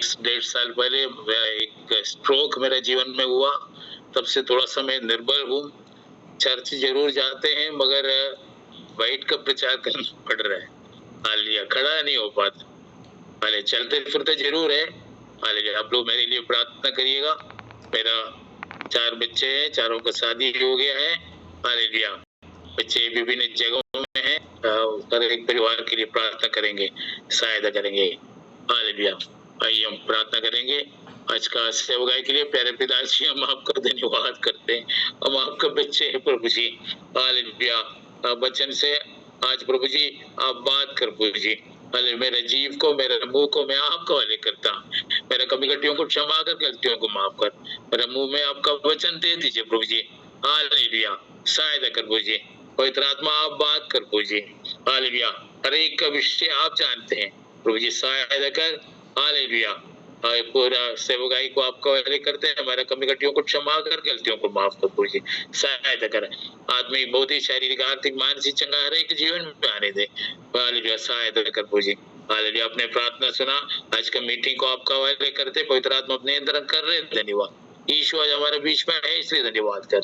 1-1.5 साल पहले एक स्ट्रोक मेरे जीवन में हुआ, तब से थोड़ा-सा मैं निर्बल हूँ। चर्च ज़रूर जाते हैं मगर बैठ कर प्रचार करना पड़ रहा है। हालेलुया, खड़ा नहीं हो पाता। हालेलुया, चलते-फिरते ज़रूर है। हालेलुया, आप लोग मेरे लिए प्रार्थना करिएगा। मेरा 4 बच्चे हैं, चारों का शादी हो गया है। हालेलुया, बच्चे विभिन्न जगहों में हैं। हर एक परिवार के लिए प्रार्थना करेंगे, सहायता करेंगे। हालेलुया, आइए हम प्रार्थना करेंगे। आज का सेवकाई के लिए प्यारे पिताजी, हम आपका धन्यवाद करते हैं। हम आपके बच्चे हैं प्रभु जी। हालेलुया, वचन से आज प्रभु जी आप बात कर प्रभु जी। हालेलुया, मेरे जीव को, मेरे मुंह को मैं आपका हवाले करता हूँ। मेरे कमी गलतियों को क्षमा कर, गलतियों को माफ कर। मेरे मुंह में आपका वचन दे दीजिए प्रभु जी। हालेलुया, सहायता कर प्रभु जी। पवित्र आत्मा आप बात कर प्रभु जी। हालेलुया, हर एक का विषय आप जानते हैं प्रभु जी, सहायता कर। हालेलुया, पूरा सेवकाई को आपका हवाले करते हैं। हमारे कमी गलतियों को क्षमा कर, गलतियों को माफ कर प्रभु जी। सहायता कर, आत्मिक, भौतिक, शारीरिक, आर्थिक, मानसिक चंगा हर एक जीवन में आने दे। हालेलुया, सहायता कर प्रभु जी। हालेलुया, आपने प्रार्थना सुना। आज का मीटिंग को आपका हवाले करते, पवित्र आत्मा अपने अंदर कर रहे, धन्यवाद। यीशु आज हमारे बीच में है, इसलिए धन्यवाद कर।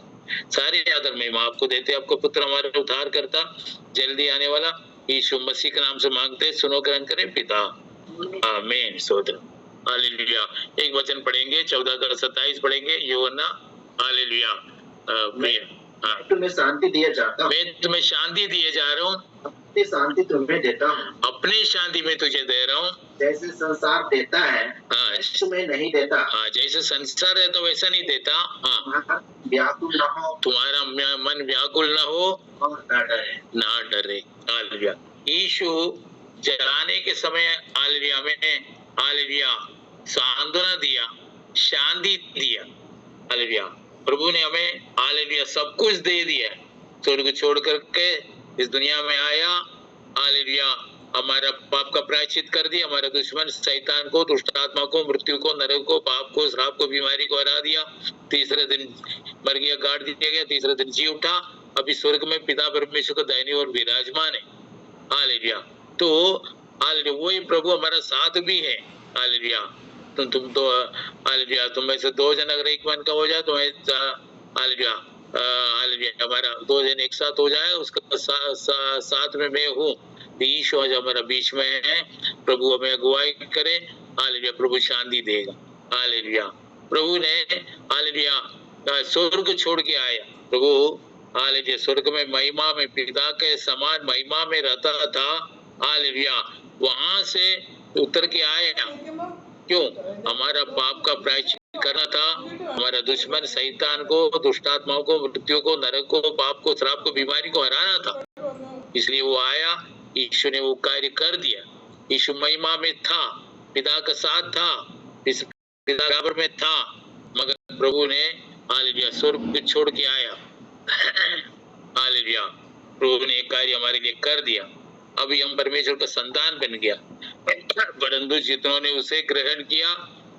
सारे आदर महिमा आपको देते, आपको पुत्र हमारे उद्धार करता, जल्दी आने वाला यीशु मसीह के नाम से मांगते, सुनो ग्रहण करें पिता, आमीन। सोदर हालेलुया, एक वचन पढ़ेंगे 14-27 पढ़ेंगे। यूहन्ना, हालेलुया, तुम्हें शांति दिए जाता हूँ। मैं तुम्हें शांति दिए जा रहा हूँ, अपनी शांति तुम्हें देता हूँ। अपनी शांति में तुझे दे रहा हूँ। जैसे संसार देता है, तुम्हें नहीं देता। जैसे संसार है तो वैसा नहीं देता। व्याकुल न हो, तुम्हारा मन व्याकुल न हो और ना डरे। हालेलुया, यीशु जलाने के समय हालेलुया में हालेलुया सांत्वना दिया, शांति दिया। हालेलुया, प्रभु ने हमें हालेलुया सब कुछ दे दिया। स्वर्ग छोड़ करके इस दुनिया में आया। हालेलुया, हमारा पाप का प्रायश्चित कर दिया। हमारे दुश्मन शैतान को, दुष्ट आत्मा को, मृत्यु को, नरक को, पाप को, श्राप को, बीमारी को हरा दिया। तीसरे दिन मर गया, गाड़ दिया गया, तीसरे दिन जी उठा। अभी स्वर्ग में पिता परमेश्वर का दाहिनी ओर विराजमान है। हालेलुया, तो हालेलुया वही प्रभु हमारा साथ भी है। हालेलुया, तुम तो हालेलुया, तुम में से 2 जन अगर एक मन का हो जाए तो हालेलुया हालेलुया, हमारा 2 जन एक साथ हो जाए, उसका साथ में मैं हूँ। यीशु आज हमारा बीच में है। प्रभु हमें अगुवाई करे। हालेलुया, प्रभु शांति देगा। हालेलुया, प्रभु ने हालेलुया स्वर्ग छोड़ के आया। प्रभु हालेलुया स्वर्ग में महिमा में पिता के समान महिमा में रहता था। हालेलुया, वहां से उतर के आया। क्यों? हमारा पाप का प्रायश्चित करना था। हमारा दुश्मन शैतान को, दुष्ट आत्माओं को, मृत्यु को, नरक को, पाप को, श्राप को, बीमारी को हराना था। इसलिए वो आया, यीशु ने वो कार्य कर दिया। यीशु महिमा में था, पिता का साथ था, इस पिता बराबर में था, मगर प्रभु ने हालेलुया स्वर्ग छोड़ के आया। हालेलुया, प्रभु ने एक कार्य हमारे लिए कर दिया। अभी हम परमेश्वर का संतान बन गया। परंतु जितनों ने उसे ग्रहण किया,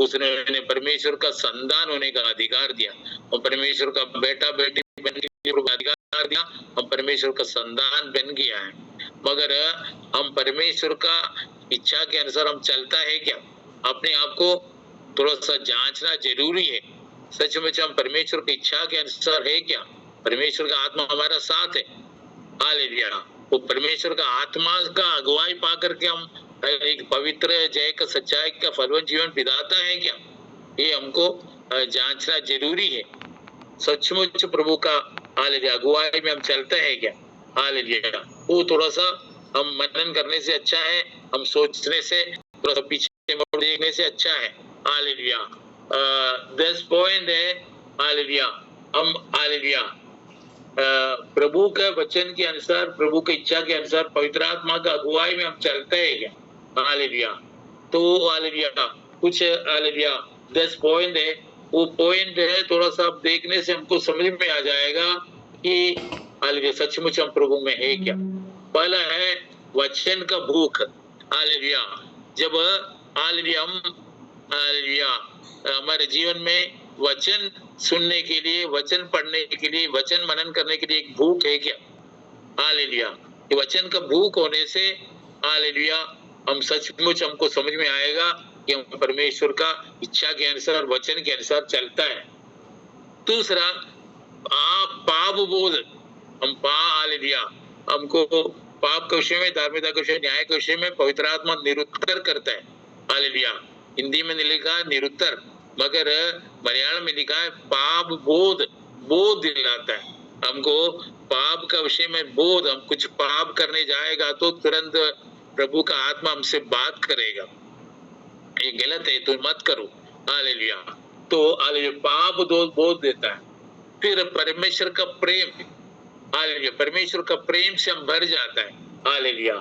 उसने परमेश्वर का संतान होने का अधिकार दिया। और परमेश्वर का बेटा बेटी बनने का अधिकार दिया। हम परमेश्वर का संतान बन गया है। मगर हम परमेश्वर का इच्छा के अनुसार हम चलता है क्या? अपने आप को थोड़ा सा जांचना जरूरी है। सचमुच हम परमेश्वर की इच्छा के अनुसार है क्या? परमेश्वर का आत्मा हमारा साथ है। हालेलुया, वो परमेश्वर का आत्मा का अगुवाई पा करके हम एक पवित्र जय का सच्चाई का फलवंत जीवन बिताता है क्या? ये हमको जांचना जरूरी है। सचमुच प्रभु का हालेलुया अगुवाई में हम चलते हैं क्या? हालेलुया, वो थोड़ा सा हम मनन करने से अच्छा है, हम सोचने से थोड़ा सा पीछे मुड़ देखने से अच्छा है। हालेलुया, 10 पॉइंट है। हालेलुया, हम हालेलुया प्रभु के वचन के अनुसार, प्रभु की इच्छा के अनुसार, पवित्र आत्मा का अगुवाई में हम चलते हैं क्या? हालेलुया, तो हालेलुया कुछ हालेलुया 10 पॉइंट है। वो पॉइंट है थोड़ा सा आप देखने से हमको समझ में आ जाएगा कि हालेलुया सचमुच हम प्रभु में है क्या। पहला है वचन का भूख। हालेलुया, जब हालेलुया हम हालेलुया हमारे जीवन में वचन सुनने के लिए, वचन पढ़ने के लिए, वचन मनन करने के लिए एक भूख है क्या? हालेलुया, वचन का भूख होने से हालेलुया हम सचमुच हमको समझ में आएगा कि हम परमेश्वर का इच्छा के अनुसार, वचन के अनुसार चलता है। दूसरा, पाप बोध, हम हालेलुया, हमको पाप के विषय में, धार्मिकता के विषय, न्याय के विषय में पवित्र आत्मा निरुत्तर करता है। हालेलुया, हिंदी में लिखा है निरुत्तर, मगर मलयालम में लिखा है पाप बोध, बोध दिलाता है हमको पाप का विषय में बोध। हम कुछ पाप करने जाएगा तो तुरंत प्रभु का आत्मा हमसे बात करेगा, ये गलत है तो मत करो। हालेलुया, तो हालेलुया पाप बोध देता है। फिर परमेश्वर का प्रेम, हालेलुया, परमेश्वर का प्रेम से हम भर जाता है। हालेलुया,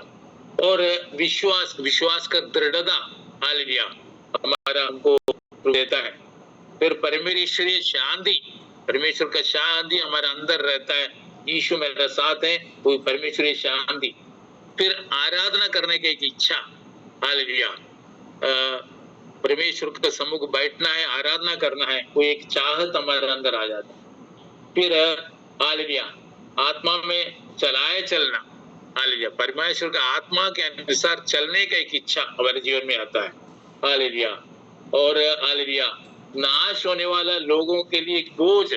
और विश्वास, विश्वास का दृढ़ता, हालेलुया, हमारा हमको देता है। फिर परमेश्वरीय शांति, परमेश्वर का शांति हमारा अंदर रहता है। यीशु मेरा साथ है, वो परमेश्वरीय शांति। फिर आराधना करने की एक इच्छा, हालेलुया, परमेश्वर के सम्मुख बैठना है, आराधना करना है, वो एक चाहत हमारे अंदर आ जाता है। फिर हालेलुया, आत्मा में चलाए चलना, हालेलुया, परमेश्वर का आत्मा के अनुसार चलने का एक इच्छा हमारे जीवन में आता है। हालेलुया, और हालेलुया, नाश होने वाला लोगों के लिए एक बोझ,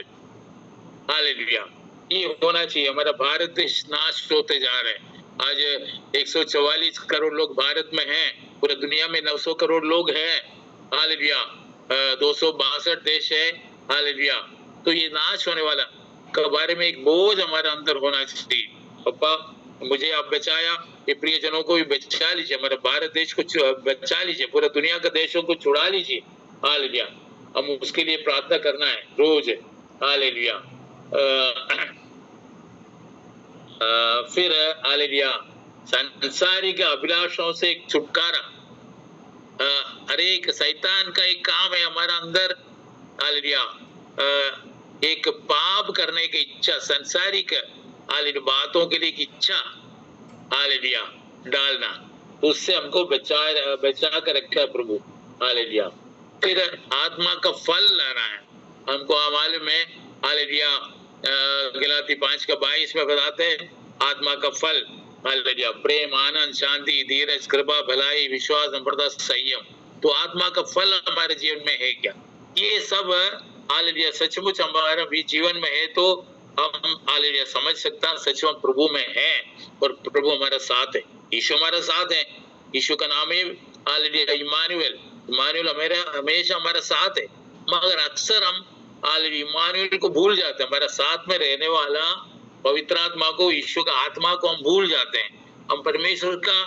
हालेलुया, ये होना चाहिए। हमारा भारत देश नाश होते जा रहे हैं। आज 144 करोड़ लोग भारत में हैं, पूरी दुनिया में 900 करोड़ लोग हैं। हालेलुया, 262 देश है। हालेलुया, तो ये नाश होने वाला के बारे में एक बोझ हमारे अंदर होना चाहिए। पापा, मुझे आप बचाया, ये प्रियजनों को भी बचा लीजिए, हमारे भारत देश को बचा लीजिए, पूरा दुनिया के देशों को छुड़ा लीजिए। हालेलुया, हम उसके लिए प्रार्थना करना है रोज। हालेलुया, फिर हालेलुया, सांसारिक अभिलाषाओं से एक छुटकारा, हर एक शैतान का एक काम है हमारा अंदर। हालेलुया, एक पाप करने की इच्छा, संसारिक हालेलुया बातों के लिए एक इच्छा, हालेलुया, डालना, उससे हमको बचा कर रखा है प्रभु। हालेलुया, फिर आत्मा का फल लाना है हमको। मालूम है, हालेलुया, गलाती 5:22 में बताते हैं आत्मा का फल, हालेलुया, प्रेम, आनंद, शांति, धीरज, कृपा, भलाई, विश्वास, नम्रता, संयम। तो आत्मा का फल हमारे जीवन में है क्या? ये सब हालेलुया सचमुच हमारे भी जीवन में है तो हम हालेलुया समझ सकता है सच में प्रभु में है और प्रभु हमारा साथ है, यीशु हमारा साथ है। यीशु का नाम है हालेलुया इम्मानुएल, इम्मानुएल हमेशा हमारा साथ है। मगर अक्सर हम हालेलुया इम्मानुएल को भूल जाते हैं, हमारा साथ में रहने वाला पवित्र आत्मा को, यीशु का आत्मा को हम भूल जाते हैं। हम परमेश्वर का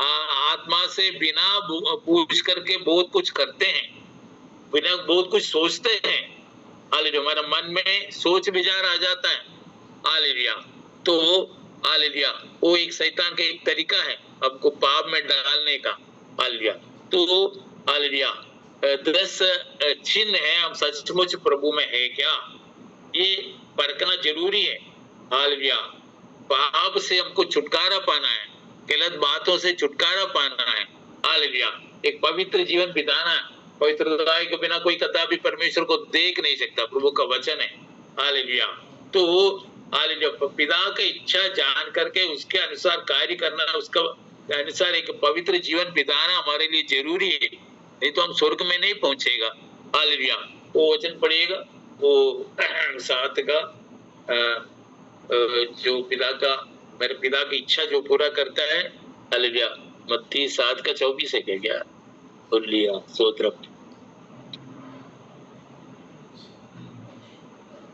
आत्मा से बिना पूछ करके बहुत कुछ करते हैं, बिना बहुत कुछ सोचते हैं। हालेलुया, हमारा मन में सोच विचार आ जाता है। हालेलुया, तो हालेलुया वो एक शैतान का एक तरीका है आपको पाप में डालने का। हालेलुया, तो हालेलुया 10 चिन्ह है हम सचमुच प्रभु में है क्या, ये परखना जरूरी है। हालेलुया, पाप से हमको छुटकारा पाना है, गलत बातों से छुटकारा पाना है। हालेलुया, एक पवित्र जीवन बिताना है। पवित्रता के बिना कोई कदापि परमेश्वर को देख नहीं सकता, प्रभु का वचन है। हालेलुया, तो हालेलुया पिता की इच्छा जान करके उसके अनुसार कार्य करना, उसका अनुसार एक पवित्र जीवन बिताना हमारे लिए जरूरी है, नहीं तो हम स्वर्ग में नहीं पहुंचेगा। हालेलुया, वो वचन पढ़िएगा, वो 7 का जो पिता का, मेरे पिता की इच्छा जो पूरा करता है। हालेलुया, मत्ती 7 का 24 है क्या? बोल लिया स्तोत्र।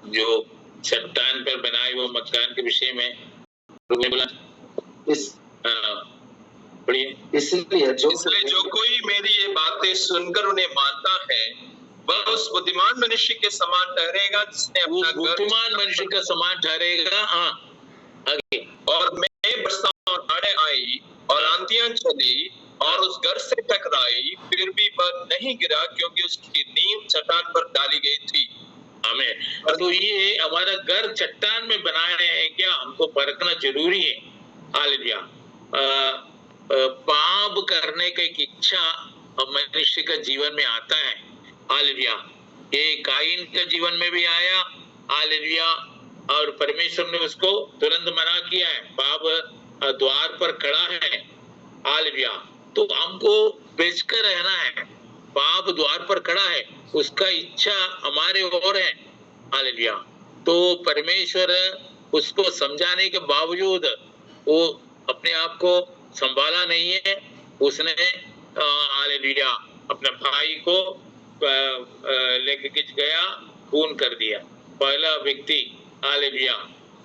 जो चट्टान पर बनाए हुए मकान के विषय में प्रभु ने बोला, इसलिए जो कोई मेरी ये बातें सुनकर उन्हें मानता है वह उस बुद्धिमान मनुष्य के समान ठहरेगा जिसने अपना बुद्धिमान मनुष्य का समान ठहरेगा। हाँ, आगे। और मैं बरसात और बाढ़ें आई और आंधियां चली और उस घर से टकराई, फिर भी वह नहीं गिरा क्योंकि उसकी नींव चट्टान पर डाली गई थी। हमें तो ये हमारा घर चट्टान में बनाए हैं क्या, हमको परखना जरूरी है। हालेलुया, पाप करने की एक इच्छा मनुष्य का जीवन में आता है। हालेलुया, ये काइन के जीवन में भी आया। हालेलुया, और परमेश्वर ने उसको तुरंत मना किया है, पाप द्वार पर खड़ा है। हालेलुया, तो हमको बेचकर रहना है। पाप द्वार पर खड़ा है, उसका इच्छा हमारे ओर है। हालेलुया। तो परमेश्वर उसको समझाने के बावजूद वो अपने आप को संभाला नहीं है। उसने हालेलुया अपने भाई को लेके गया, खून कर दिया। पहला व्यक्ति हालेलुया,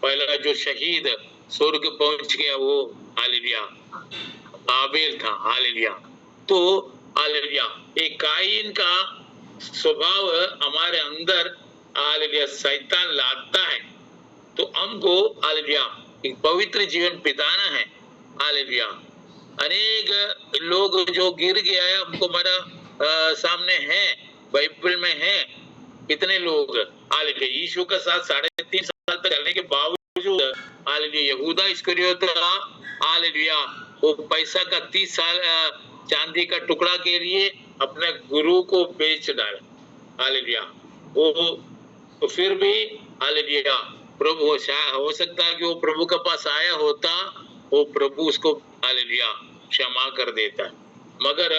पहला जो शहीद स्वर्ग पहुंच गया वो हालेलुया आबेल था। हालेलुया। तो हालेलुया एक कायीन का स्वभाव हमारे अंदर हालेलुया शैतान लाता है, तो हमको हालेलुया एक पवित्र जीवन बिताना है। हालेलुया। अनेक लोग जो गिर गया है हमको हमारा सामने है, बाइबल में है। कितने लोग हालेलुया यीशु के साथ 3.5 साल तक चलने के बावजूद हालेलुया यहूदा इस्करियोती हालेलुया वो पैसा का 30 साल चांदी का टुकड़ा के लिए अपने गुरु को बेच डाला। हालेलुया। वो तो फिर भी हालेलुया प्रभु हो सकता है कि वो प्रभु के पास आया होता, वो प्रभु उसको हालेलुया क्षमा कर देता है, मगर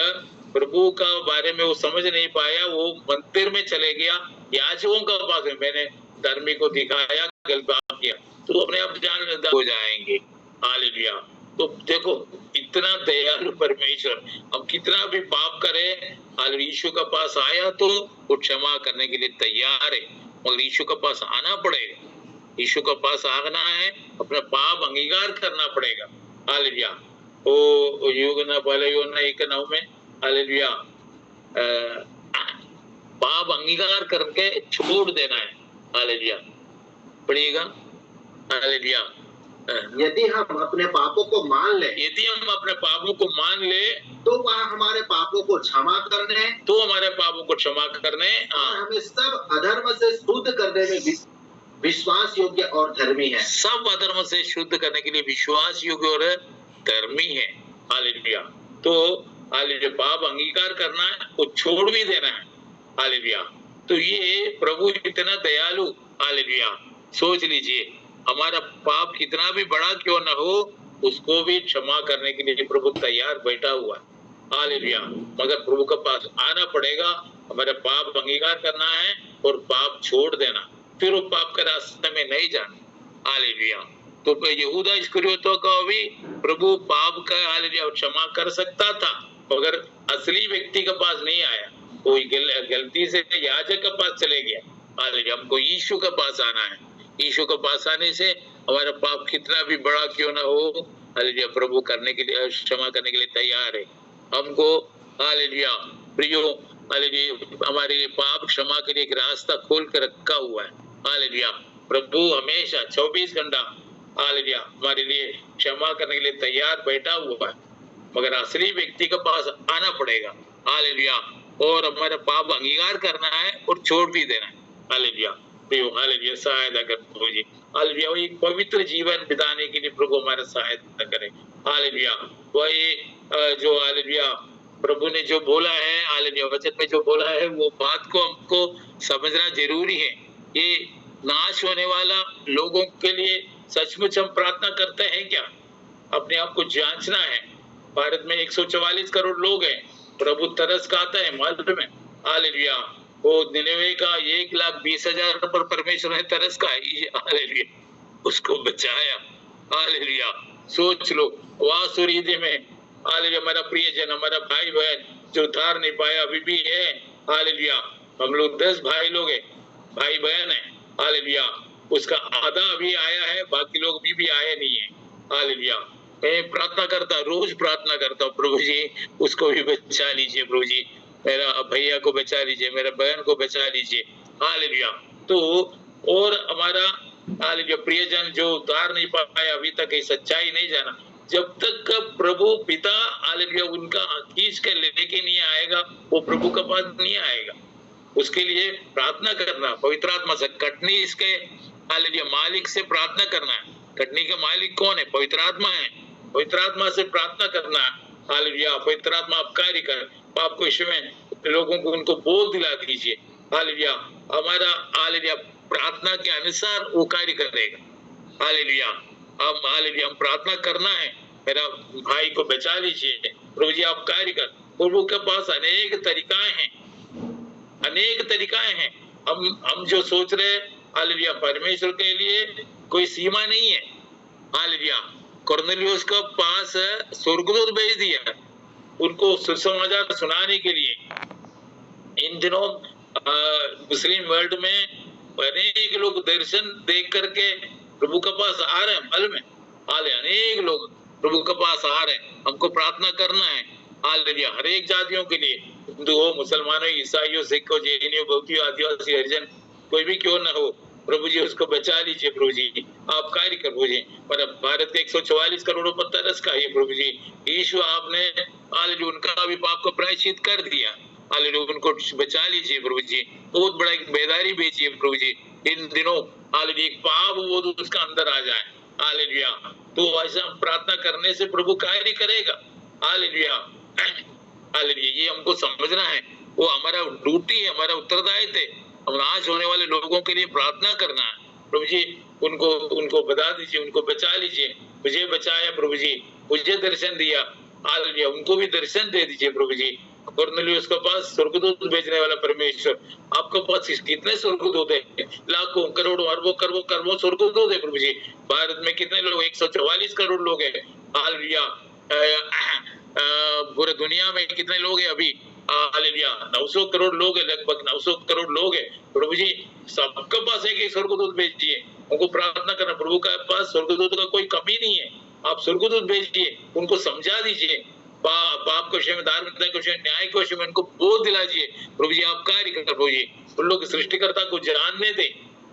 प्रभु का बारे में वो समझ नहीं पाया। वो मंदिर में चले गया, याजकों का पास में मैंने धर्मी को दिखाया, गलत किया, तो अपने आप जान हो जाएंगे। हालेलुया। तो देखो इतना दयालु परमेश्वर, हम कितना भी पाप करें, हालेलुया यीशु के पास आया तो वो क्षमा करने के लिए तैयार है, मगर यीशु के पास आना पड़ेगा। यीशु के पास आना है, अपना पाप अंगीकार करना पड़ेगा। हालेलुया। ओ यूहन्ना पहले यूहन्ना 1:9 में हालेलुया पाप अंगीकार करके छोड़ देना है। हालेलुया पढ़िएगा। हालेलुया। यदि हम अपने पापों को मान ले, यदि हम अपने पापों को मान ले तो वह हमारे पापों को क्षमा करने, तो हमारे पापों को क्षमा करने और हमें सब अधर्म से शुद्ध करने में विश्वास योग्य और धर्मी है। सब अधर्म से शुद्ध करने के लिए विश्वास योग्य और धर्मी है। हालेलुया। तो हालेलुया पाप अंगीकार करना है, वो छोड़ भी देना है। हालेलुया। तो ये प्रभु इतना दयालु, हालेलुया सोच लीजिए हमारा पाप कितना भी बड़ा क्यों न हो, उसको भी क्षमा करने के लिए प्रभु तैयार बैठा हुआ है। हालेलुया। मगर प्रभु के पास आना पड़ेगा, हमारा पाप अंगीकार करना है और पाप छोड़ देना, फिर वो पाप के रास्ते में नहीं जाना। हालेलुया। तो यहूदा इस्करियोती का भी प्रभु पाप का हालेलुया क्षमा कर सकता था, मगर असली व्यक्ति के पास नहीं आया, वो गलती से याजक के पास चले गया। हालेलुया। हमको यीशु के पास आना है। यीशु के पास आने से हमारा पाप कितना भी बड़ा क्यों ना हो, हालेलुया प्रभु करने के लिए क्षमा करने के लिए तैयार है। हमको हालेलुया प्रियो हालेलुया हमारे लिए पाप क्षमा के लिए एक रास्ता खोल कर रखा हुआ है। हालेलुया प्रभु हमेशा 24 घंटा हालेलुया हमारे लिए क्षमा करने के लिए तैयार बैठा हुआ है, मगर असली व्यक्ति के पास आना पड़ेगा। हालेलुया। और हमारा पाप अंगीकार करना है और छोड़ भी देना है। हालेलुया प्रियो हालेलुया सहायता कर प्रभु जी। हालेलुया वही पवित्र जीवन बिताने के लिए प्रभु हमारा सहायता करे। हालेलुया वही जो हालेलुया प्रभु ने जो बोला है, हालेलुया वचन में जो बोला है, वो बात को हमको समझना जरूरी है। ये नाश होने वाला लोगों के लिए सचमुच हम प्रार्थना करते हैं क्या? अपने आप को जांचना है। भारत में 144 करोड़ लोग हैं, प्रभु तरस खाता है मालूम में। हालेलुया वो निनेवे का 1,20,000 पर परमेश्वर ने तरस खाया, हालेलुया उसको बचाया। हालेलुया सोच लो वासुरीदे में हालेलुया हमारा प्रियजन, हमारा भाई बहन जो उतार नहीं पाया अभी भी है। हालेलुया हम लोग 10 भाई लोग हैं, भाई बहन है। हालेलुया उसका आधा अभी आया है, बाकी लोग भी आए नहीं है। हालेलुया मैं प्रार्थना करता, रोज प्रार्थना करता हूँ प्रभु जी उसको भी बचा लीजिए, प्रभु जी मेरा भैया को बचा लीजिए, मेरा बहन को बचा लीजिए। हालेलुया तो और हमारा हालेलुया प्रियजन जो उतार नहीं पाया अभी तक ये सच्चाई नहीं जाना, जब तक प्रभु पिता हालेलुया उनका खींच कर लेके नहीं आएगा, वो प्रभु के पास नहीं आएगा। उसके लिए प्रार्थना करना, पवित्र आत्मा से कटनी इसके हालेलुया मालिक से प्रार्थना करना है। कटनी का मालिक कौन है? पवित्र आत्मा है। पवित्र आत्मा से प्रार्थना करना है। हालेलुया पवित्र आत्मा आप कार्य कर, आपको इसमें लोगों को उनको बोल दिला दीजिए। हालेलुया हमारा हालेलुया प्रार्थना के अनुसार वो कार्य करेगा। हालेलुया हम हालेलुया हम प्रार्थना करना है, मेरा भाई को बचा लीजिए प्रभु जी, आप कार्य कर प्रभु के पास अनेक तरीकाएं हैं, अनेक तरीकाएं हैं। हम जो सोच रहे हालेलुया, परमेश्वर के लिए कोई सीमा नहीं है। हालेलुया, कुरनेलियुस के पास स्वर्गदूत भेज दिया उनको सुसमाचार सुनाने के लिए। इन दिनों मुस्लिम वर्ल्ड में अनेक लोग दर्शन देख करके प्रभु के पास आ रहे हैं, मालूम है? अनेक लोग प्रभु के पास आ रहे हैं। हमको प्रार्थना करना है हालेलुया, हर एक जातियों के लिए, हिंदू हो, मुसलमान हो, ईसाई हो, सिख हो, जैन हो, बौद्ध हो, आदिवासी, हरिजन, कोई भी क्यों न हो, प्रभु जी उसको बचा लीजिए। प्रभु जी आप कार्य कर प्रभु जी। पर भारत के 144 करोड़ पर तरस का ये प्रभु जी, यीशु आपने हालेलुया उनका भी पाप को प्रायश्चित कर दिया। हालेलुया उनको बचा लीजिए प्रभु जी, बहुत बड़ा एक बेदारी भेजिए प्रभु जी। इन दिनों हालेलुया एक पाप वो उसका अंदर आ जाए। हालेलुया, तो ऐसा प्रार्थना करने से प्रभु कार्य करेगा। हालेलुया, हालेलुया, ये हमको समझना है, वो हमारा ड्यूटी है, हमारा उत्तरदायित्व है। हम नाश होने वाले लोगों के लिए प्रार्थना करना है। प्रभु जी उनको बता दीजिए, उनको बचा लीजिए। मुझे बचाया प्रभु जी, मुझे दर्शन दिया। हालेलुया, उनको भी दर्शन दे दीजिए प्रभु जी। कुरनेलियुस के पास स्वर्गदूत भेजने वाला परमेश्वर, आपके पास कितने स्वर्गदूत है? लाखों, करोड़ों, अरबों, करोड़ों स्वर्गदूत है प्रभु जी। भारत में कितने लोग? 144 करोड़ लोग हैं। हालेलुया, पूरे दुनिया में कितने लोग हैं अभी? हालेलुया 900 करोड़ लोग है, लगभग 900 करोड़ लोग है। प्रभु जी सबके पास एक स्वर्गदूत भेजिए, उनको प्रार्थना करना। प्रभु के पास स्वर्गदूत का कोई कमी नहीं है, आप स्वर्गदूत भेजिए, उनको समझा दीजिए पाप के विषय में, धार्मिकता के विषय में, न्याय के विषय में उनको बोध दिलाइए। प्रभु जी आप कार्य कर प्रभु जी, उन लोग सृष्टिकर्ता को जानने दे।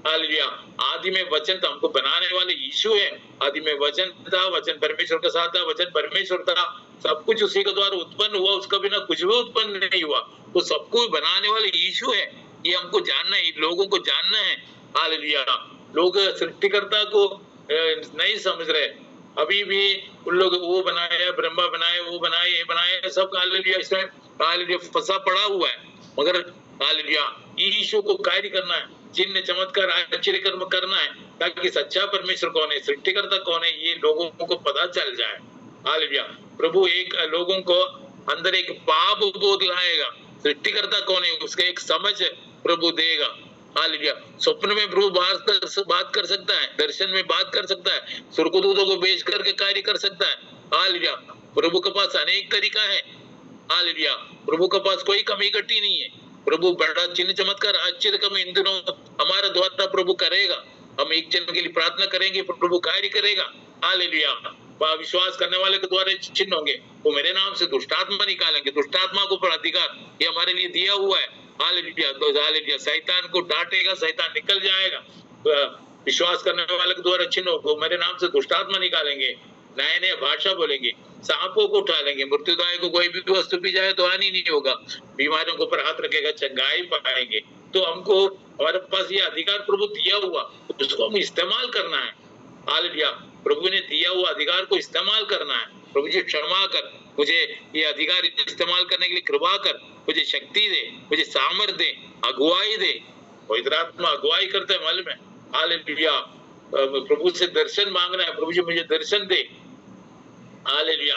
हालेलुया, आदि में वचन था, हमको बनाने वाले यीशु है। आदि में वचन था, वचन परमेश्वर के साथ था, वचन परमेश्वर था, सब कुछ उसी के द्वारा उत्पन्न हुआ, उसका बिना कुछ भी उत्पन्न नहीं हुआ। तो सबको बनाने वाले यीशु है, ये हमको जानना है, लोगों को जानना है। हालेलुया, लोग सृष्टिकर्ता को नहीं समझ रहे अभी भी। उन लोग वो बनाया, ब्रह्मा बनाए, वो बनाए, ये बनाए, सब हालेलुया इसमें हालेलुया फंसा पड़ा हुआ है। मगर हालेलुया यीशु को कार्य करना है, चिन्ह चमत्कार आश्चर्य कर्म करना है, ताकि सच्चा परमेश्वर कौन है, सृष्टिकर्ता कौन है, ये लोगों को पता चल जाए। हालेलुया, प्रभु एक लोगों को अंदर एक पाप बोध लाएगा, सृष्टिकर्ता कौन है उसका एक समझ प्रभु देगा। हालेलुया, स्वप्न में प्रभु बात कर सकता है, दर्शन में बात कर सकता है, स्वर्गदूतों को भेज करके कार्य कर सकता है। हालेलुया, प्रभु के पास अनेक तरीका है। हालेलुया, प्रभु के पास कोई कमी घटी नहीं है। प्रभु बड़ा चिन्ह चमत्कार आश्चर्य कर्म इन दिनों हमारा द्वारा प्रभु करेगा। हम एक जन के लिए प्रार्थना करेंगे, प्रभु कार्य करेगा। हालेलुया, विश्वास करने वाले के द्वारा चिन्ह होंगे, वो मेरे नाम से दुष्टात्मा निकालेंगे, दुष्टात्मा को पर अधिकार ये हमारे लिए दिया हुआ है। हालेलुया, तो हालेलुया शैतान को डांटेगा, शैतान निकल जाएगा। विश्वास करने वाले के द्वारा चिन्ह होगा, मेरे नाम से दुष्टात्मा निकालेंगे, नए नए भाषा बोलेंगे, सांपों को उठा लेंगे, मृत्युदाय को कोई भी वस्तु पी जाए तो हानि नहीं होगा, बीमारियों को ऊपर हाथ रखेगा चंगाई पाएंगे। तो हमको हमारे पास ये अधिकार प्रभु दिया हुआ, उसको हम इस्तेमाल करना है। हालेलुया, प्रभु ने दिया हुआ अधिकार को इस्तेमाल करना है। प्रभु जी क्षमा कर, मुझे ये अधिकार इस्तेमाल करने के लिए कृपा कर, मुझे शक्ति दे, मुझे सामर्थ दे, अगुवाई दे। पवित्र आत्मा अगुवाई करते हैं, मालूम है। हालेलुया, प्रभु से दर्शन मांगना है, प्रभु जी मुझे दर्शन दे। हालेलुया,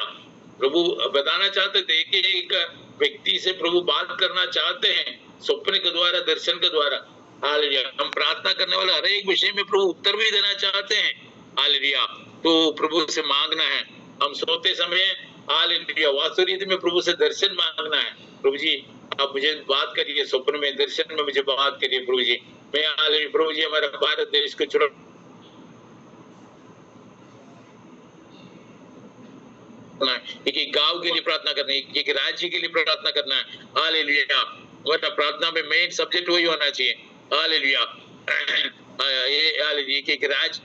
प्रभु बताना चाहते थे कि एक व्यक्ति से प्रभु बात करना चाहते हैं स्वप्न के द्वारा, दर्शन के द्वारा। हालेलुया, हम प्रार्थना करने वाले हर एक विषय में प्रभु उत्तर भी देना चाहते हैं। हालेलुया, तो प्रभु से मांगना है। हम सोते समय हालेलुया वास्तव रीति में प्रभु से दर्शन मांगना है। प्रभु जी आप मुझे बात करिए, स्वप्न में, दर्शन में मुझे बात करिए प्रभु जी। मैं हालेलुया प्रभु जी हमारे भारत देश को चुना एक गांव के लिए प्रार्थना करना है, एक राज्य के लिए प्रार्थना करना है। हालेलुया, वरना प्रार्थना में मेन सब्जेक्ट वही होना चाहिए। हालेलुया, ये हालेलुया एक राज्य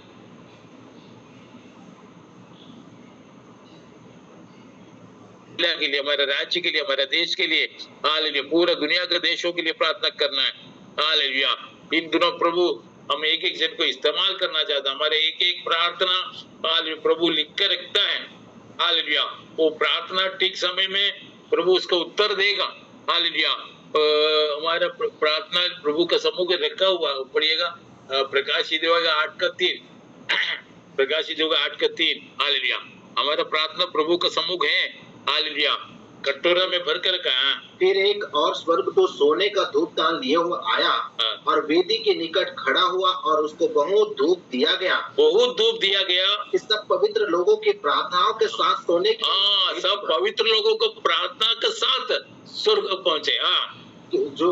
के लिए, हमारे राज्य के लिए, हमारे देश के लिए, हालेलुया पूरा दुनिया के देशों के लिए प्रार्थना करना है। हालेलुया, इन दिनों प्रभु हम एक एक जन को इस्तेमाल करना चाहता है। हमारे एक एक प्रार्थना हालेलुया प्रभु लिख कर रखता है। हालेलुया, वो प्रार्थना ठीक समय में प्रभु उसका उत्तर देगा। हालेलुया, हमारा प्रार्थना प्रभु का सम्मुख रखा हुआ, पढ़िएगा प्रकाशित होगा 8:3, प्रकाशित होगा 8:3। हालेलुया, हमारा प्रार्थना प्रभु का सम्मुख है। हालेलुया, कटोरा में भर कर कहा। फिर एक और स्वर्गदूत सोने का धूपदान लिए हुए आया हाँ। और वेदी के निकट खड़ा हुआ और उसको बहुत धूप दिया गया। बहुत धूप दिया गया। इस सब पवित्र लोगों की प्रार्थनाओं के साथ सोने की हाँ, सब पवित्र लोगों को प्रार्थना के साथ स्वर्ग पहुंचे। हाँ, जो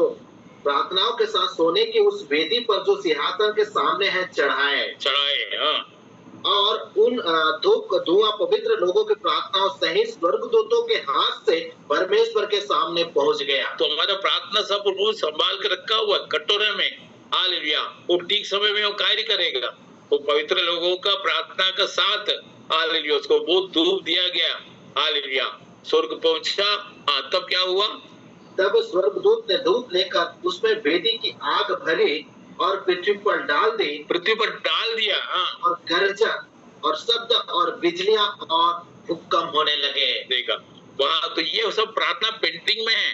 प्रार्थनाओं के साथ सोने की उस वेदी पर जो सिंहासन के सामने है चढ़ाए। हाँ। और उन धुआं पवित्र लोगों की प्रार्थनाओं सहित स्वर्गदूतों के हाथ से परमेश्वर के सामने पहुंच गया। तो हमारा प्रार्थना सब प्रभु संभाल के रखा हुआ कटोरे में। हालेलुया। वो ठीक समय में वो कार्य करेगा। वो पवित्र लोगों का प्रार्थना का साथ, हालेलुया, उसको बहुत धूप दिया गया। हालेलुया। स्वर्ग पहुंचा। हाँ, तब क्या हुआ? तब स्वर्गदूत ने धूप लेकर उसमें वेदी की आग भरी और पृथ्वी पर डाल दी। पृथ्वी पर डाल दिया। हाँ। और गर्जन और शब्द और बिजलियां और भूकंप होने लगे। देखा वहां, तो ये सब प्रार्थना पेंटिंग में है।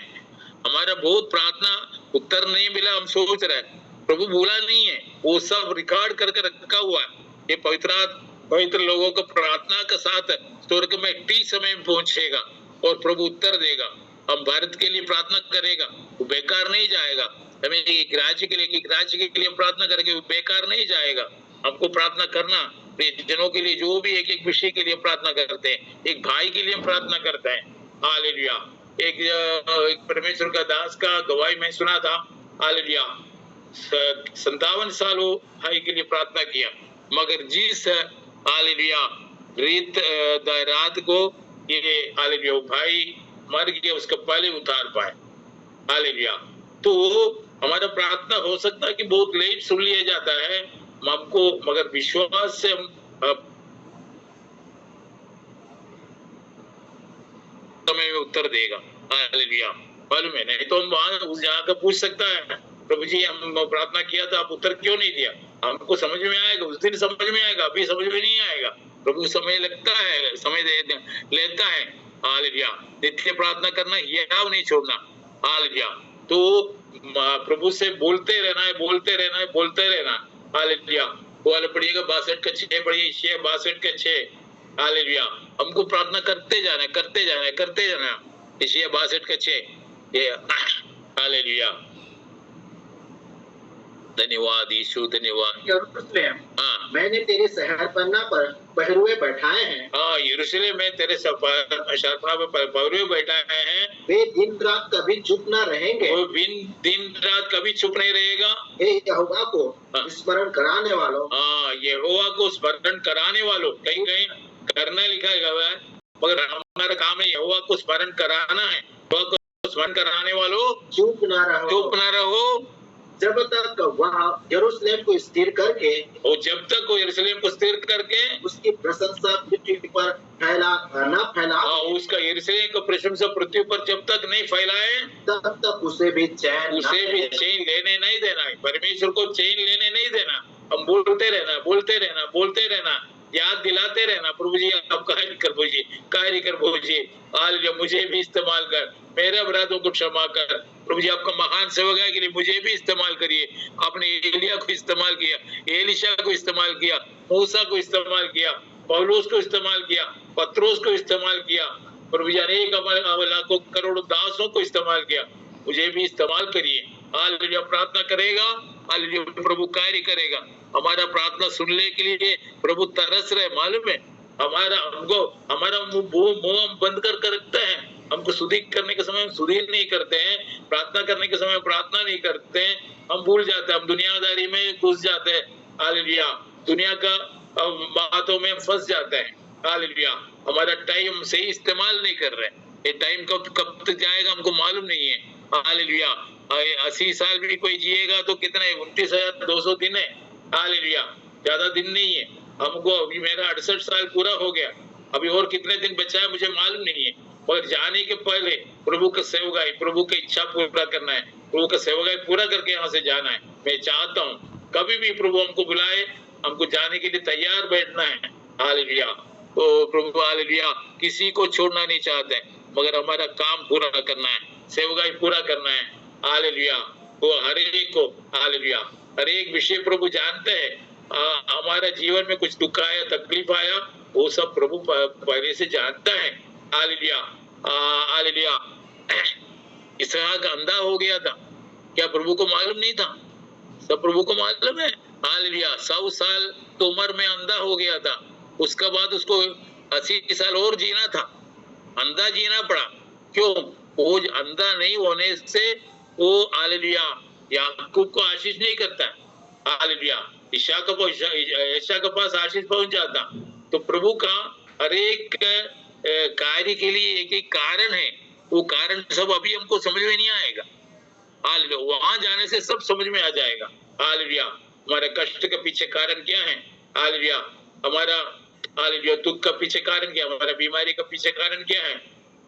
हमारा बहुत प्रार्थना उत्तर नहीं मिला, हम सोच रहे प्रभु भूला नहीं है, वो सब रिकॉर्ड करके रखा हुआ है। ये पवित्र लोगों को प्रार्थना के साथ स्वर्ग में ठीक समय में पहुंचेगा और प्रभु उत्तर देगा। हम भारत के लिए प्रार्थना करेगा, वो बेकार नहीं जाएगा। हमें एक राज्य के लिए प्रार्थना करेंगे, वो बेकार नहीं जाएगा। हमको प्रार्थना करना, जनों के लिए जो भी एक विषय के लिए प्रार्थना करते हैं, एक भाई के लिए प्रार्थना करते हैं। हालेलुया। एक परमेश्वर का दास का गवाही मैं सुना था। हालेलुया। 57 साल वो भाई के लिए प्रार्थना किया, मगर जिस हालेलुया रात को ये हालेलुया भाई मर गया, उसका पहले उतार पाए। हालेलुया। तो हमारा प्रार्थना हो सकता है कि बहुत लेट सुन लिया जाता है हमको, मगर विश्वास से हम समय में उत्तर देगा। हालेलुया। मालूम है, नहीं तो हम वहां उस जगह का पूछ सकता है, प्रभु जी हम प्रार्थना किया था, आप उत्तर क्यों नहीं दिया? हमको समझ में आएगा, उस दिन समझ में आएगा, अभी समझ में नहीं आएगा। प्रभु समय लगता है, समय लेता है। हालेलुया। नित्य प्रार्थना करना, ये नहीं छोड़ना। हालेलुया। तो प्रभु से बोलते रहना। हालेलुया। वो वाला पढ़िएगा 62 का 6 पढ़िए, 62 का 6। हालेलुया। हमको प्रार्थना करते जाना। इशिया 62 का 6। ये हालेलुया। धन्यवाद यीशु, धन्यवाद। यरूशलेम, हाँ, मैंने तेरे शहरपन्ना पर पहरुए बैठाए हैं। हाँ, यरूशलेम में तेरे शहरपन्ना पर पहरुए बैठाए हैं। वे दिन रात कभी चुप न रहेंगे। वो दिन रात कभी चुप नहीं रहेगा। हे यहोवा को स्मरण कराने वालों। हाँ, यहोवा को स्मरण कराने वालों। कहीं करना लिखा हुआ है, मगर हमारा काम है यहोवा को स्मरण कराना है। यहोवा को स्मरण कराने वालों चुप न रहो जब तक वह यरूशलेम को स्थिर करके, और जब तक वो यरूशलेम को स्थिर करके उसकी प्रशंसा पृथ्वी पर न फैला, उसका यरूशलेम का प्रशंसा पृथ्वी पर जब तक नहीं फैलाए, तब तक उसे भी चैन लेने नहीं देना है। परमेश्वर को चैन लेने नहीं देना। हम बोलते रहना, याद दिलाते रहना, प्रभु जी आप कार्य कर, प्रभु जी हालेलुया, मुझे भी इस्तेमाल कर, मेरे अपराधों को क्षमा कर। प्रभु जी आपका महान सेवक है के लिए मुझे भी इस्तेमाल करिए। आपने एलिया को इस्तेमाल किया, एलिशा को इस्तेमाल किया, मूसा को इस्तेमाल किया, पौलुस को इस्तेमाल किया, पत्रोस को इस्तेमाल किया। प्रभु जी अनेक लाखों करोड़ों दासों को इस्तेमाल किया, मुझे भी इस्तेमाल करिए। हालेलुया। प्रार्थना करेगा, हालेलुया, प्रभु कार्य करेगा। हमारा प्रार्थना सुनने के लिए प्रभु तरस रहे। मालूम है, हमारा मुंह बंद कर रखता है। हमको सुधीर करने के समय हम सुधीर नहीं करते हैं, प्रार्थना करने के समय प्रार्थना नहीं करते हैं। हम भूल जाते हैं, हम दुनियादारी में घुस जाते हैं। हालेलुया। दुनिया का बातों में फंस जाते हैं। हालेलुया। हमारा टाइम सही इस्तेमाल नहीं कर रहे। ये टाइम कब तक जाएगा हमको मालूम नहीं है। हालेलुया। 80 साल भी कोई जिएगा तो कितने 29,200 दिन है। हालेलुया। ज्यादा दिन नहीं है। हमको अभी मेरा 68 साल पूरा हो गया, अभी और कितने दिन बचा है मुझे मालूम नहीं है। और जाने के पहले प्रभु का सेवकाई, प्रभु की इच्छा पूरा करना है, प्रभु का सेवकाई पूरा करके यहाँ से जाना है। मैं चाहता हूँ कभी भी प्रभु हमको बुलाए, हमको जाने के लिए तैयार बैठना है। हालेलुया। तो प्रभु हालेलुया किसी को छोड़ना नहीं चाहते, मगर हमारा काम पूरा करना है, सेवकाई पूरा करना है। हालेलुया। वो हर एक को, हालेलुया, हर एक विषय प्रभु जानते हैं। हमारा जीवन में कुछ दुख आया, तकलीफ आया, वो सब प्रभु पहले से जानता है। हालेलुया। हालेलुया। इसहाक अंधा हो गया था, क्या प्रभु को मालूम नहीं था? सब प्रभु को मालूम है। हालेलुया। 100 साल तो उम्र में अंधा हो गया था, उसके बाद उसको 80 साल और जीना था, अंधा जीना पड़ा। क्यों? वो अंधा नहीं होने से वो हालेलुया याकूब को आशीष नहीं करता, हालेलुया ईशा के पास आशीष पहुंच जाता। तो प्रभु का हर एक कार्य के लिए एक एक कारण है, वो कारण सब अभी हमको समझ में नहीं आएगा। हालेलुया। वहां जाने से सब समझ में आ जाएगा। हालेलुया। हमारे कष्ट के पीछे कारण क्या है? हालेलुया। हमारा हालेलुया दुख का पीछे कारण क्या है? हमारा बीमारी का पीछे कारण क्या है?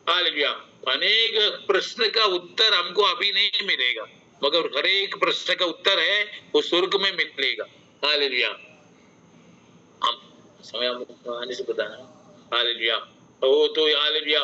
हालेलुया। अनेक प्रश्न का उत्तर हमको अभी नहीं मिलेगा, मगर हर एक प्रश्न का उत्तर है वो स्वर्ग में मिलेगा। हालेलुया। हम समय हमको आने से बताना। हालेलुया। वो तो हालेलुया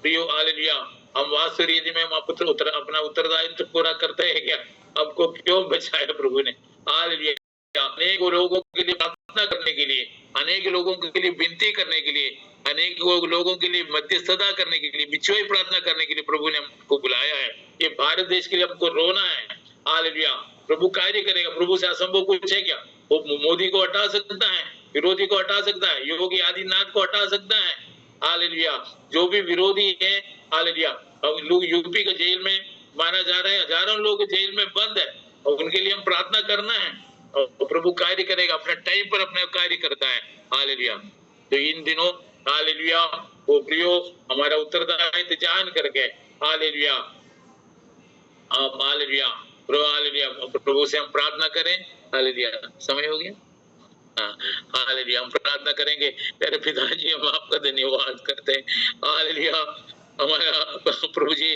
प्रियो, हालेलुया हम वास्तव यदि में अपना उत्तरदायित्व पूरा करते हैं क्या? हमको क्यों बचाया प्रभु ने? हालेलुया। अनेक लोगों के लिए प्रार्थना करने के लिए, अनेक लोगों के लिए विनती करने के लिए, अनेक लोगों के लिए मध्यस्थता करने के लिए, बिछुई प्रार्थना करने के लिए प्रभु ने हमको बुलाया है। ये भारत देश के लिए हमको रोना है। हालेलुया। प्रभु कार्य करेगा। प्रभु से असंभव कुछ है क्या? वो मोदी को हटा सकता है, विरोधी को हटा सकता है, योगी आदित्यनाथ को हटा सकता है। हालेलुया। जो भी विरोधी है, हालेलुया लोग यूपी के जेल में मारा जा रहा है, हजारों लोग जेल में बंद है, और उनके लिए हम प्रार्थना करना है, और प्रभु कार्य करेगा, अपने टाइम पर अपने कार्य करता है। हालेलुया। तो इन दिनों हालेलुया वो प्रियो हमारा उत्तरदायित्व जान करके हालेलुया आप हालेलुया हालेलुया प्रभु से हम प्रार्थना करें। हालेलुया। समय हो गया। हालेलुया। हम प्रार्थना करेंगे। तेरे पिताजी हम आपका धन्यवाद करते हैं। हालेलुया। हमारा प्रभु जी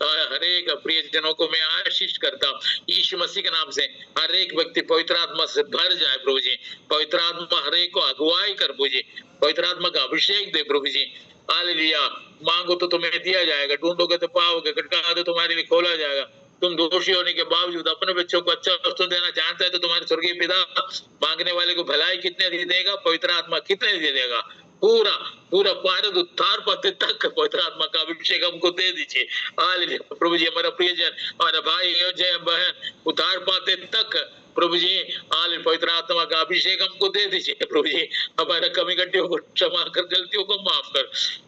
हर एक प्रिय जनों को मैं आशीष करता हूँ यीशु मसीह के नाम से। हर एक व्यक्ति पवित्र आत्मा से भर जाए प्रभु जी। पवित्र आत्मा हर एक को अगुवाई कर प्रभु जी। पवित्र आत्मा का अभिषेक दे प्रभु जी। हालेलुया। मांगो तो तुम्हें दिया जाएगा, ढूंढोगे तो पाओगे, खटखटाओगे तो तुम्हारे लिए खोला जाएगा। तुम दोषी होने के बावजूद अपने बच्चों को अच्छा वस्तु देना चाहता है तो तुम्हारे स्वर्गीय पिता मांगने वाले को भलाई कितने दे देगा, पवित्र आत्मा कितने दे देगा। पूरा पूरा भारत उद्धार पाते तक पवित्र आत्मा का अभिषेक हमको दे दीजिए। हालेलुया। प्रभु जी हमारा प्रियजन, हमारा भाई जय बहन उद्धार पाते तक प्रभु जी हालेलुया पवित्र आत्मा का अभिषेक हमको दे दीजिए। प्रभु जी हमारे कमी गड्ढियों को क्षमा कर, गलतियों को माफ कर,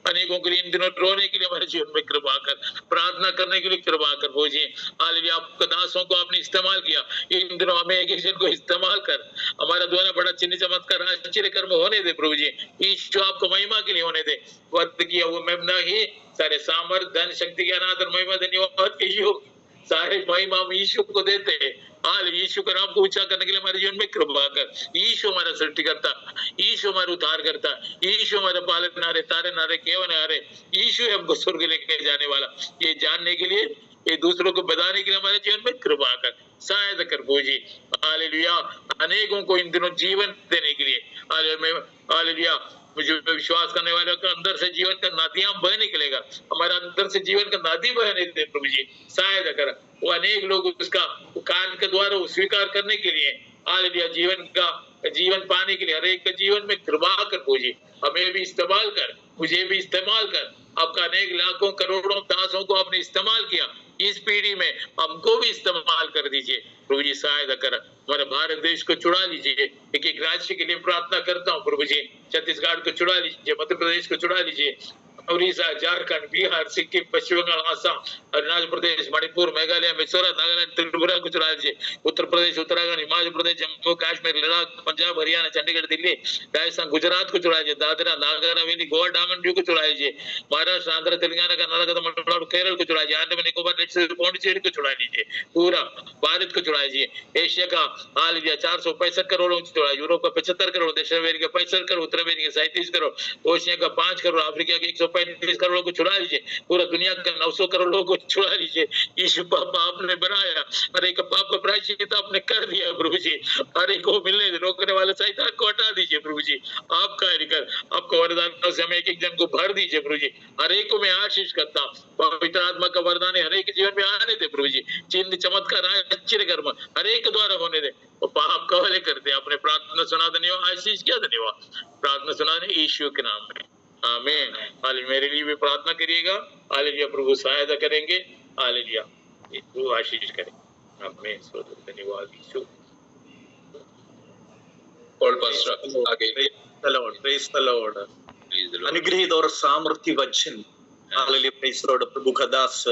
अनेकों के लिए इन दिनों रोने के लिए हमारे जीवन में कृपा कर, प्रार्थना करने के लिए कृपा कर प्रभु जी। हालेलुया। आपके दासों को आपने इस्तेमाल किया, इन दिनों हमें एक एक जन को इस्तेमाल कर, हमारा द्वारा बड़ा चिन्ह चमत्कार आश्चर्य कर्म होने दे प्रभु जी। ईश्वर आपको महिमा के लिए होने दे। वर्त किया हुआ महिमा ही सारे सामर्थ धन शक्ति के अनादर महिमा धन्यवाद के योग सारे महिमा हम यीशु को देते हैं। हाल यीशु का नाम को ऊंचा करने के लिए हमारे जीवन में कृपा कर। यीशु हमारा सृष्टि करता, यीशु हमारा उद्धार करता, यीशु हमारा पालक नारे तारे नारे केवल नारे, यीशु हमको स्वर्ग लेके जाने वाला। ये जानने के लिए, ये दूसरों को बताने के लिए हमारे जीवन में कृपा कर, सहायता कर प्रभु जी। हालेलुया। अनेकों को इन दिनों जीवन देने के लिए हालेलुया मुझे विश्वास करने वालों के अंदर से जीवन का नदियां बह निकलेगा, हमारा अंदर से जीवन का नदी बहने दे प्रभु जी। सहायता कर। वो अनेक लोग उसका कान के द्वारा स्वीकार करने के लिए हालेलुया जीवन पाने के लिए हर एक के जीवन में कृपा कर प्रभु जी। हमें भी इस्तेमाल कर, मुझे भी इस्तेमाल कर। आपका अनेक लाखों करोड़ों दासों को आपने इस्तेमाल किया, इस पीढ़ी में हमको भी इस्तेमाल कर दीजिए प्रभु जी। सहायता कर। हमारे भारत देश को चुरा लीजिए। एक एक राज्य के लिए प्रार्थना करता हूँ प्रभु जी। छत्तीसगढ़ को चुरा लीजिए, मध्य प्रदेश को चुरा लीजिए, उड़ीसा, झारखंड, बिहार, सिक्किम, पश्चिम बंगाल, आसाम, अरुणाचल प्रदेश, मणिपुर, मेघालय, मिजोरम, नागालैंड, त्रिपुरा को चुरा लीजिए। उत्तर प्रदेश, उत्तराखंड, हिमाचल प्रदेश, जम्मू कश्मीर, लद्दाख, पंजाब, हरियाणा, चंडीगढ़, दिल्ली, राजस्थान, गुजरात को चुरा लीजिए। दादरा नागर हवेली, गोवा, डामन ड्यू को चुरा लीजिए। महाराष्ट्र, आंध्र, तेलंगाना, कर्नाटक, तमिलनाडु, केरल को चुरा लीजिए। अंडमान निकोबार, पौंडीचेरी को चुरा लीजिए। पूरा भारत को चुरा लीजिए। एशिया का हाल 465 करोड़ चुरा, यूरोप का 75 करोड़, दक्षिण अमेरिका 65 करोड़, उत्तर अमेरिका 37 करोड़, ओशिया का 5 करोड़, अफ्रीका के 135 करोड़ को चुरा लीजिए। पूरा दुनिया का 900 करोड़ लोगों को चुरा लीजिए। यीशु पाप आपने बनाया, हर एक पाप का प्रायश्चित आपने कर दिया प्रभु जी। हर एक को मिलने रोकने वाले शैतान को हटा दीजिए प्रभु जी। आप कार्य कर, आपको वरदानों से हमें एक एक जन को भर दीजिए प्रभु जी। हर एक को मैं आशीष करता हूँ, पवित्र आत्मा का वरदान हर एक जीवन में आने दे प्रभु जी। चिन्ह चमत्कार आश्चर्य कर्म हर एक द्वारा होने दे, और पाप कवले करते। आपने प्रार्थना सुना, धन्यवाद। आशीष क्या धन्यवाद। प्रार्थना सुना यीशु के नाम में, आमीन। हालेलुया। मेरे लिए भी प्रार्थना करिएगा। हालेलुया। प्रभु सहायता करेंगे। हालेलुया। प्रभु आशीष करें। आमीन। धन्यवाद यीशु। और पास्टर आगे Praise the Lord. अनुग्रहित और सामर्थ्य वचन, हालेलुया। Praise Lord. प्रभु का दास,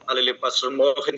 हालेलुया, पास्टर मोहन